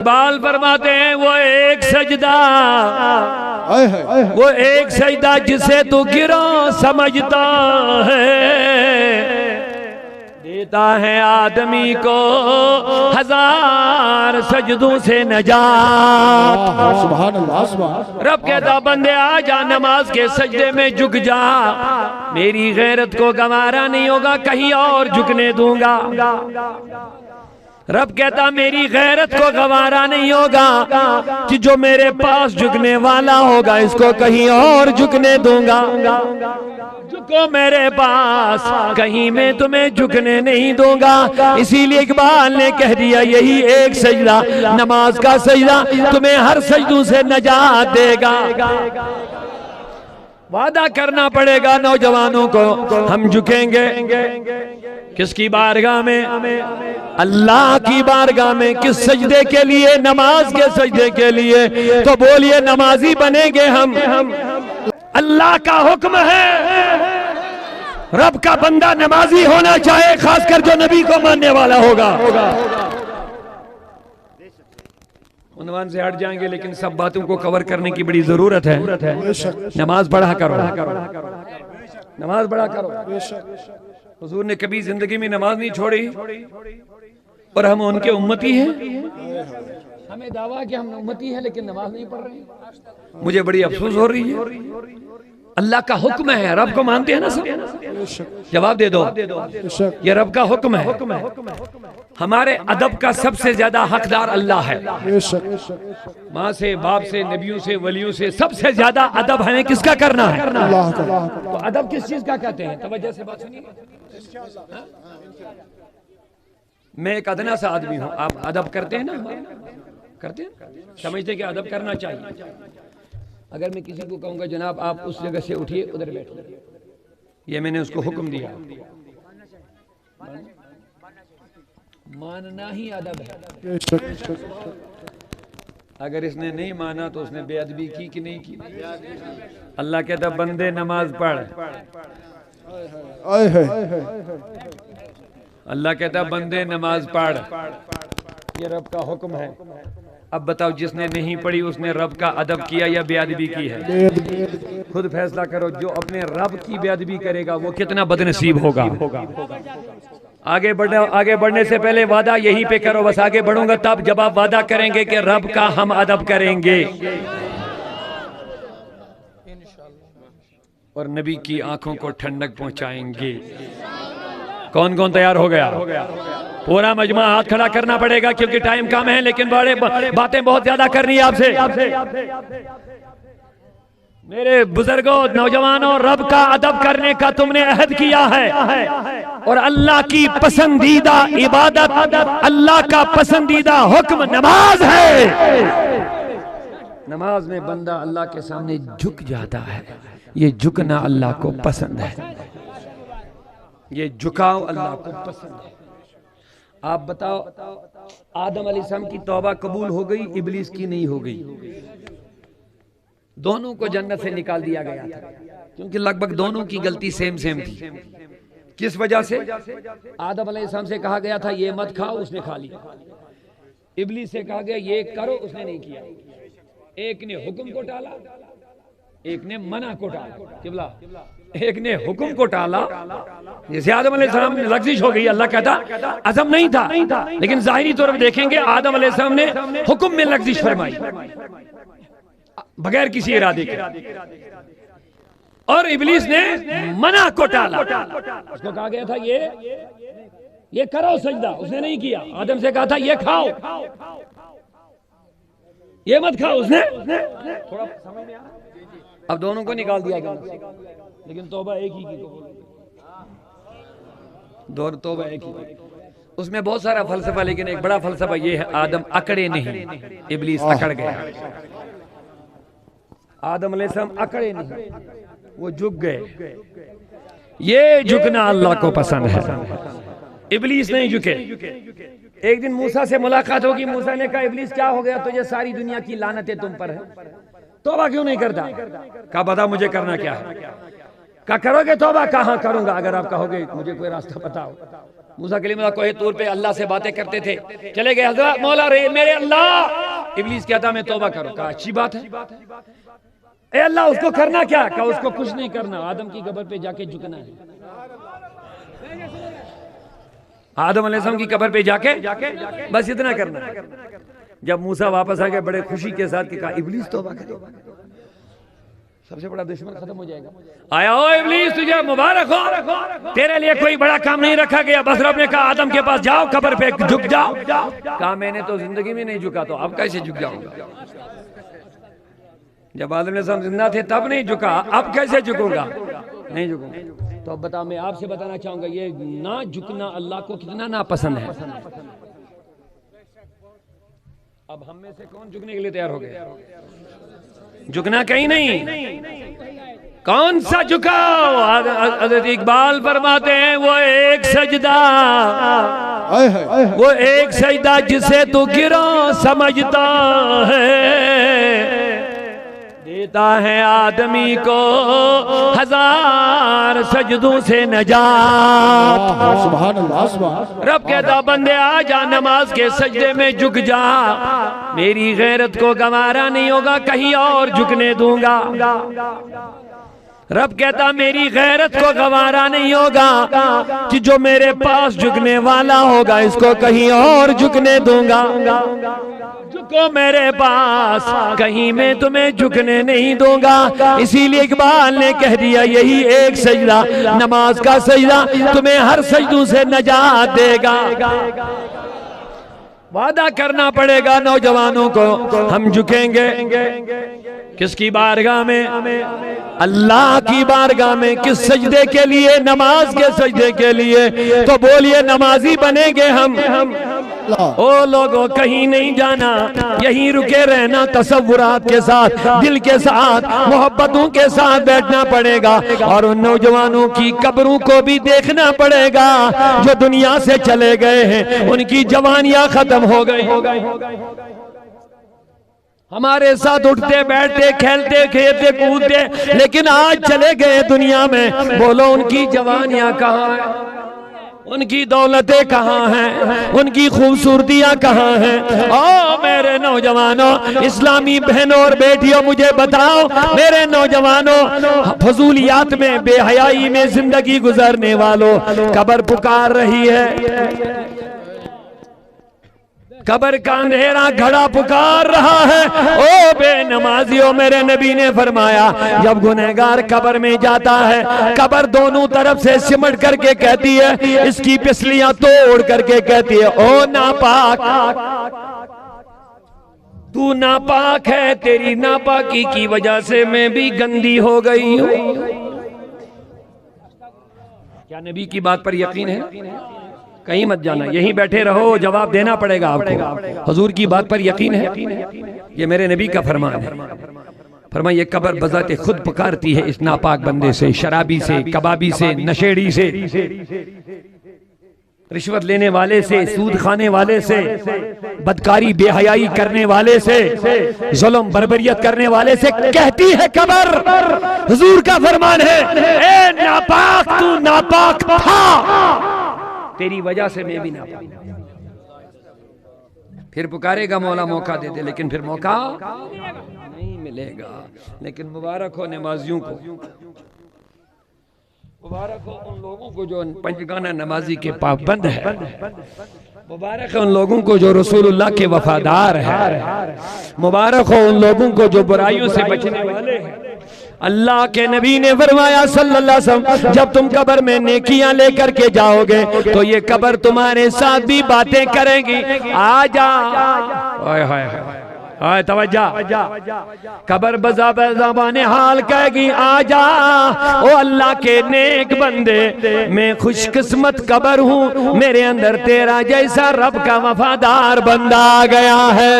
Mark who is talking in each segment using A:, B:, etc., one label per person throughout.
A: बाल फरमाते हैं वो एक सजदा जिसे तू गिरा समझता है, देता है आदमी को 1000 सजदों से नजात।
B: सुभान अल्लाह, सुभान अल्लाह।
A: रब कहता बंदे आ जा नमाज के सजदे में झुक जा, मेरी गैरत को गंवारा नहीं होगा कहीं और झुकने दूंगा। रब कहता मेरी गैरत को गंवारा नहीं होगा कि जो मेरे पास झुकने वाला होगा इसको कहीं और झुकने दूंगा। झुको मेरे पास, कहीं मैं तुम्हें झुकने नहीं दूंगा। इसीलिए इकबाल ने कह दिया यही एक सजदा, नमाज का सजदा तुम्हें हर सजदों से नजात देगा। वादा करना पड़ेगा नौजवानों को, हम झुकेंगे किसकी बारगाह में? अल्लाह की बारगाह में। किस सजदे के लिए? नमाज के सजदे के लिए। तो बोलिए नमाजी बनेंगे हम। अल्लाह का हुक्म है, रब का बंदा नमाजी होना चाहे, खासकर जो नबी को मानने वाला होगा। उन्वान से हट जाएंगे लेकिन सब बातों को कवर करने की बड़ी जरूरत है। नमाज पढ़ा करो, नमाज पढ़ा करो। हुजूर ने कभी जिंदगी में नमाज नहीं छोड़ी और हम उनके उम्मती हैं। हमें दावा कि हम उम्मती हैं लेकिन नमाज नहीं पढ़ रहे। मुझे बड़ी अफसोस हो रही है। अल्लाह का हुक्म है, रब को मानते हैं ना सब? जवाब दे दो, ये रब का हुक्म है। हमारे अदब का सबसे ज्यादा हकदार अल्लाह है। माँ से, बाप से, नबियों से, वलियों से सबसे ज्यादा अदब हमें किसका करना है? तो अदब किस चीज का कहते हैं? तवज्जो से बात सुनिए। मैं एक अदना सा आदमी हूँ, आप अदब करते हैं ना? करते हैं, समझते कि अदब करना चाहिए। अगर मैं किसी को कहूँगा जनाब आप उस जगह से उठिए उधर बैठिए, ये मैंने उसको हुक्म दिया, मानना ही अदब है। अगर इसने नहीं माना तो उसने बेअदबी की कि नहीं की? अल्लाह कहता बंदे नमाज पढ़। अल्लाह कहता बंदे नमाज पढ़, ये रब का हुक्म है। अब बताओ जिसने नहीं पढ़ी उसने रब का अदब किया या बेअदबी की है? खुद फैसला करो। जो अपने रब की बेअदबी करेगा वो कितना बदनसीब होगा। आगे बढ़ने से पहले वादा यहीं पे करो, बस आगे बढ़ूंगा तब जब आप वादा करेंगे कि रब का हम अदब करेंगे और नबी की आंखों को ठंडक पहुंचाएंगे। कौन कौन तैयार हो गया? पूरा मजमा हाथ खड़ा करना पड़ेगा क्योंकि टाइम कम है, लेकिन बड़े बातें बहुत ज्यादा करनी है आपसे। मेरे बुजुर्गों, नौजवानों, रब का अदब करने का तुमने अहद किया है और अल्लाह की पसंदीदा इबादत, अल्लाह का पसंदीदा हुक्म नमाज है। नमाज में बंदा अल्लाह के सामने झुक जाता है। ये झुकना अल्लाह को पसंद है, ये झुकाव अल्लाह को पसंद है। आप बताओ, आदम अलैहिस्सलाम की तौबा कबूल हो गई, इब्लीस की नहीं हो गई। दोनों को जन्नत से निकाल दिया गया था क्योंकि लगभग दोनों की गलती सेम थी। किस वजह से? आदम अलैहिस्सलाम से कहा गया था ये मत खाओ, उसने खा लिया। इब्लीस से कहा गया ये करो, उसने नहीं किया। एक ने हुक्म को टाला, एक ने मना को टाला। किबला, एक ने हुक्म को टाला। जैसे आदम अलैहिस्सलाम ने लग़्ज़िश हो गई, अल्लाह कहता अज़म नहीं था, लेकिन ज़ाहिरी तौर पर देखेंगे आदम अलैहिस्सलाम ने हुक्म में लग़्ज़िश फरमाई बगैर किसी इरादे के, और इब्लीस ने मना को टाला। उसको कहा गया था ये करो सजदा, उसने नहीं किया। आदम से कहा था ये खाओ, ये मत खाओ, उसने थोड़ा समझ में आ रहा? अब दोनों को निकाल दिया गया, लेकिन तौबा एक ही की। दो तौबा एक ही। उसमें बहुत सारा फलसफा, लेकिन एक बड़ा फलसफा ये है आदम अकड़े नहीं, इब्लीस अकड़ गया। आदम अलैहिस्सलाम अकड़े नहीं, वो झुक गए। ये झुकना अल्लाह को पसंद है, इब्लीस नहीं झुके। एक दिन मूसा से मुलाकात होगी, मूसा ने कहा इब्लीस क्या हो गया तुझे, सारी दुनिया की लानतें तुम पर है, तौबा क्यों नहीं करता? कहा बता मुझे करना क्या है? कहा करोगे तौबा? कहाँ करूंगा, अगर आप कहोगे मुझे कोई रास्ता बताओ। मूसा कलीमुल्लाह कोहे तूर पे अल्लाह से बातें करते थे, चले गए हजरत मौला रे मेरे अल्लाह। इब्लीस कहता मैं तौबा करूं। कहा अच्छी बात है, ए अल्लाह उसको करना क्या? कहा उसको कुछ नहीं करना, आदम की कब्र पे जाके झुकना है। आदम अलैहिस्सलाम की कब्र पे जाके बस इतना करना। जब मूसा वापस आ गए बड़े खुशी के साथ कहा इब्लीस तौबा करे, सबसे बड़ा दुश्मन खत्म हो जाएगा। आया ओ इब्लीस तुझे मुबारक हो, तेरे लिए कोई बड़ा काम नहीं रखा गया। बस रब ने कहा आदम के पास जाओ, कब्र पे झुक जाओ। कहा मैंने तो जिंदगी में नहीं झुका, तो अब कैसे झुक जाऊंगा? जब आदम अलैहिस्सलाम जिंदा थे तब नहीं झुका, अब कैसे झुकूंगा? नहीं झुकूंगा। तो अब बताओ, मैं आपसे बताना चाहूंगा ये ना झुकना अल्लाह को कितना नापसंद है। अब हम में से कौन झुकने के लिए तैयार हो गया? झुकना कहीं नहीं, कौन सा झुकाओ? हज़रत इकबाल फरमाते हैं वो एक सजदा, वो एक सजदा जिसे तू गिरा समझता है, देता है आदमी को हजार सजदों से नजात।
B: सुभान अल्लाह, सुभान अल्लाह।
A: रब कहता बंदे आ जा नमाज के सजदे में झुक जा, मेरी गैरत को गंवारा नहीं होगा कहीं और झुकने दूंगा। रब कहता मेरी गैरत को गंवारा नहीं होगा कि जो मेरे पास झुकने वाला होगा इसको कहीं और झुकने दूंगा। झुको मेरे पास, कहीं मैं तुम्हें झुकने नहीं दूंगा। इसीलिए इकबाल ने कह दिया यही एक सजदा, नमाज का सजदा तुम्हें हर सजदों से नजात देगा। वादा करना पड़ेगा नौजवानों को, हम झुकेंगे किसकी बारगाह में? अल्लाह की बारगाह में। किस सजदे के लिए? नमाज के सजदे के लिए। तो बोलिए नमाजी बनेंगे हम। ओ लोगों कहीं नहीं जाना, यहीं रुके रहना, तसव्वुरात के साथ, दिल के साथ, मोहब्बतों के साथ बैठना पड़ेगा। और उन नौजवानों की कब्रों को भी देखना पड़ेगा जो दुनिया से चले गए हैं, उनकी जवानियां खत्म हो गई। हमारे साथ उठते बैठते खेलते खेलते कूदते, लेकिन आज चले गए दुनिया में। बोलो उनकी जवानियां कहाँ हैं? उनकी दौलतें कहाँ हैं? उनकी खूबसूरतियां कहाँ हैं? ओ मेरे नौजवानों, इस्लामी बहनों और बेटियों, मुझे बताओ मेरे नौजवानों, फजूलियात में बेहयाई में जिंदगी गुजरने वालों, कब्र पुकार रही है, कब्र का अंधेरा घड़ा पुकार रहा है। ओ बेनमाजियों, मेरे नबी ने फरमाया जब गुनहगार कब्र में जाता है, कब्र दोनों तरफ से सिमट करके कहती है, इसकी पिछलियां तोड़ करके कहती है ओ नापाक, तू नापाक है, तेरी नापाकी की वजह से मैं भी गंदी हो गई हूं। क्या नबी की बात पर यकीन है? कहीं मत जाना, यहीं बैठे रहो, जवाब देना पड़ेगा आपको। हुजूर की बात पर यकीन है? ये मेरे नबी का फरमान है। फरमाया ये कब्र बजाते खुद पुकारती है इस नापाक बंदे से, शराबी से, कबाबी से, नशेड़ी से, रिश्वत लेने वाले से, सूद खाने वाले से, बदकारी बेहयाई करने वाले से, जुल्म बर्बरियत करने वाले से कहती है कब्र। हुजूर का फरमान है ए नापाक, तू नापाक था, तेरी वजह से मैं भी नापाक। फिर पुकारेगा मौला मौका दे दे, लेकिन फिर मौका नहीं मिलेगा। लेकिन मुबारक हो नमाजियों को, मुबारक हो उन लोगों को जो पंचगाना नमाजी के पाबंद है, मुबारक है उन लोगों को जो रसूलुल्लाह के वफादार है, मुबारक हो उन लोगों को जो बुराइयों से बचने वाले हैं। अल्लाह के नबी ने फरमाया सल्लल्लाहु अलैहि वसल्लम, जब तुम कब्र में नेकियां लेकर के जाओगे तो ये कब्र तुम्हारे साथ भी बातें करेगी। आजा, हाय हाय हाय, तवज्जा, कब्र बज़बाने हाल कहेगी आजा ओ अल्लाह के नेक बंदे, मैं खुशकिस्मत कब्र हूँ, मेरे अंदर तेरा जैसा रब का वफादार बंदा आ गया है।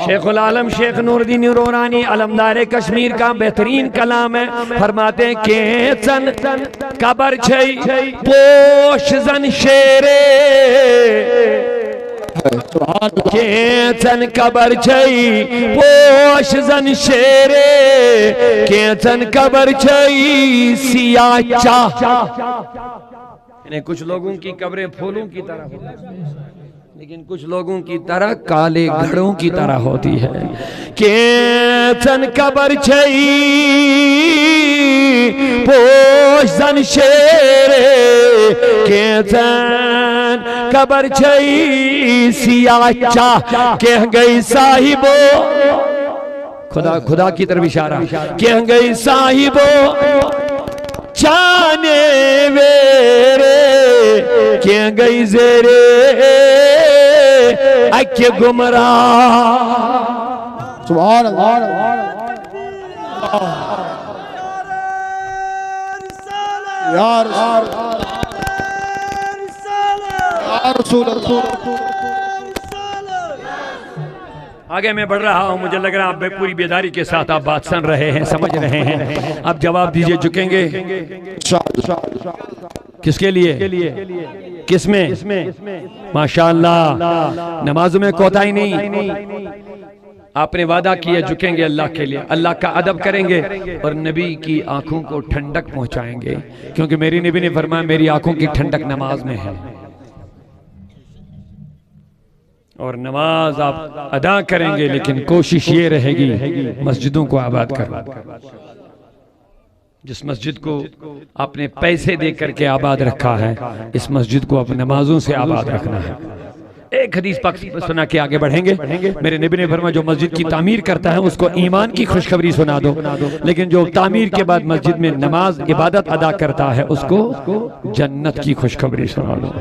A: शेखुल आलम शेख नूरुद्दीन नूरानी अलमदार कश्मीर का बेहतरीन कलाम है। फरमाते हैं केसन कब्र छई पोश जन शेरे, केचन कबर छई पोश जन शेरे, केचन कबर छई सियाचा, इन्हें कुछ लोगों की कब्रें फूलों की तरह होती है, लेकिन कुछ लोगों की तरह काले घड़ों की तरह होती है। केचन कबर छई पोषन शेरे, केचन कबर छई सियाचा कह गई साहिबो, खुदा खुदा की तरफ इशारा, कह गई साहिबो जाने वेरे, कह गई जेरे अक्के गुमराह।
B: सुभान अल्लाह। यार
A: आगे मैं बढ़ रहा हूं, मुझे लग रहा है आप पूरी बेदारी के साथ आप बात सुन रहे हैं, समझ रहे हैं। अब जवाब दीजिए, झुकेंगे किसके लिए, किसमें? माशाअल्लाह, नमाजों में कोताही नहीं। आपने वादा किया झुकेंगे अल्लाह के लिए, अल्लाह का अदब करेंगे और नबी की आंखों को ठंडक पहुंचाएंगे, क्योंकि मेरी नबी ने फरमाया मेरी आंखों की ठंडक नमाज में है। और नमाज आप अदा करेंगे, लेकिन कोशिश ये रहेगी मस्जिदों को आबाद करना। जिस मस्जिद को आपने पैसे दे करके आबाद रखा है, इस मस्जिद को अपनी नमाजों से आबाद रखना है। एक हदीस पाक सुना के आगे बढ़ेंगे। मेरे नबी ने फरमाया जो मस्जिद की तामीर करता है उसको ईमान की खुशखबरी सुना दो, लेकिन जो तामीर के बाद मस्जिद में नमाज इबादत अदा करता है उसको जन्नत की खुशखबरी सुना दो।